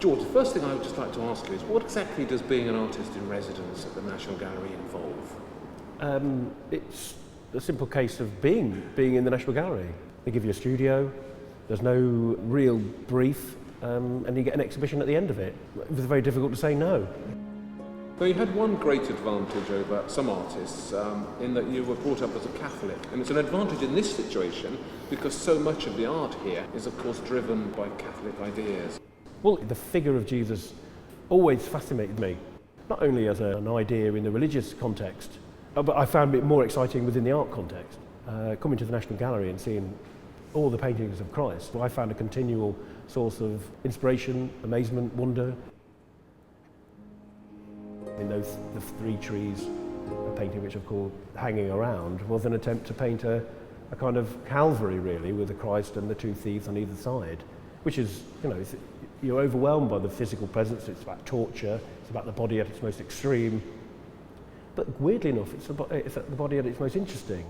George, the first thing I would just like to ask you is, what exactly does being an artist in residence at the National Gallery involve? It's a simple case of being in the National Gallery. They give you a studio, there's no real brief, and you get an exhibition at the end of it. It was very difficult to say no. Now, you had one great advantage over some artists in that you were brought up as a Catholic, and it's an advantage in this situation because so much of the art here is of course driven by Catholic ideas. Well, the figure of Jesus always fascinated me, not only as an idea in the religious context, but I found it more exciting within the art context. Coming to the National Gallery and seeing all the paintings of Christ, I found a continual source of inspiration, amazement, wonder. In those the three trees, a painting which I've called Hanging Around, was an attempt to paint a kind of Calvary really, with the Christ and the two thieves on either side, which is, you're overwhelmed by the physical presence. It's about torture, it's about the body at its most extreme, but weirdly enough it's the body at its most interesting.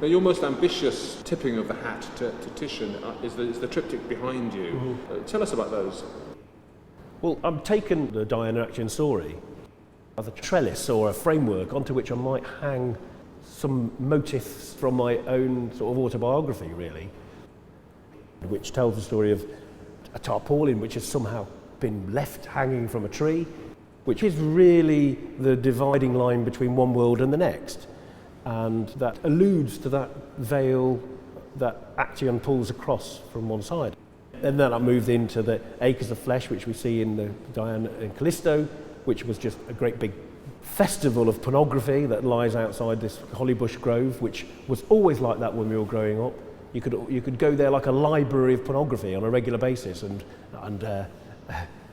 Now, your most ambitious tipping of the hat to Titian is the triptych behind you. Mm-hmm. Tell us about those. Well, I've taken the Diana Action story as a trellis or a framework onto which I might hang some motifs from my own sort of autobiography, really, which tells the story of a tarpaulin which has somehow been left hanging from a tree, which is really the dividing line between one world and the next. And that alludes to that veil that Actaeon pulls across from one side. And then I moved into the acres of flesh, which we see in the Diana and Callisto, which was just a great big festival of pornography that lies outside this hollybush grove, which was always like that when we were growing up. You could go there like a library of pornography on a regular basis and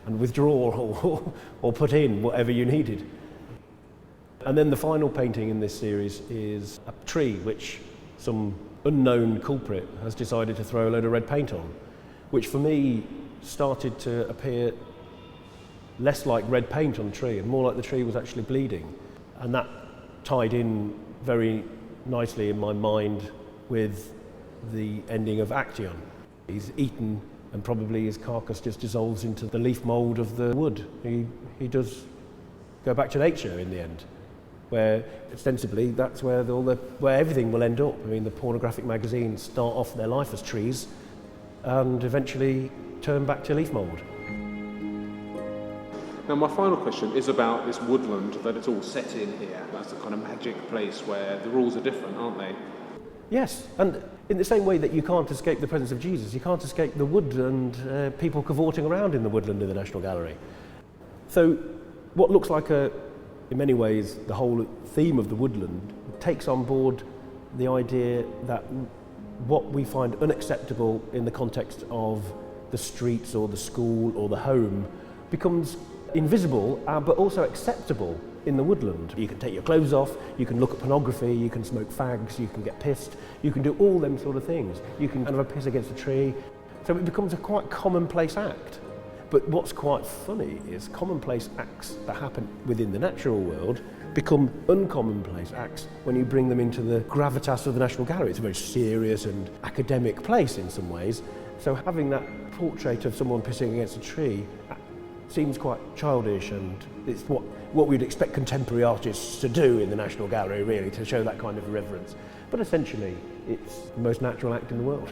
withdraw or put in whatever you needed. And then the final painting in this series is a tree which some unknown culprit has decided to throw a load of red paint on, which for me started to appear less like red paint on the tree and more like the tree was actually bleeding. And that tied in very nicely in my mind with the ending of Actaeon. He's eaten and probably his carcass just dissolves into the leaf mould of the wood. He does go back to nature in the end, where ostensibly that's where where everything will end up. I mean, the pornographic magazines start off their life as trees and eventually turn back to leaf mould. Now, my final question is about this woodland that it's all set in here. That's the kind of magic place where the rules are different, aren't they? Yes, and in the same way that you can't escape the presence of Jesus, you can't escape the wood and people cavorting around in the woodland in the National Gallery. So what looks like in many ways, the whole theme of the woodland takes on board the idea that what we find unacceptable in the context of the streets or the school or the home becomes invisible, but also acceptable in the woodland. You can take your clothes off, you can look at pornography, you can smoke fags, you can get pissed, you can do all them sort of things. You can have a piss against a tree. So it becomes a quite commonplace act. But what's quite funny is commonplace acts that happen within the natural world become uncommonplace acts when you bring them into the gravitas of the National Gallery. It's a very serious and academic place in some ways. So having that portrait of someone pissing against a tree seems quite childish, and it's what we'd expect contemporary artists to do in the National Gallery, really, to show that kind of reverence. But essentially, it's the most natural act in the world.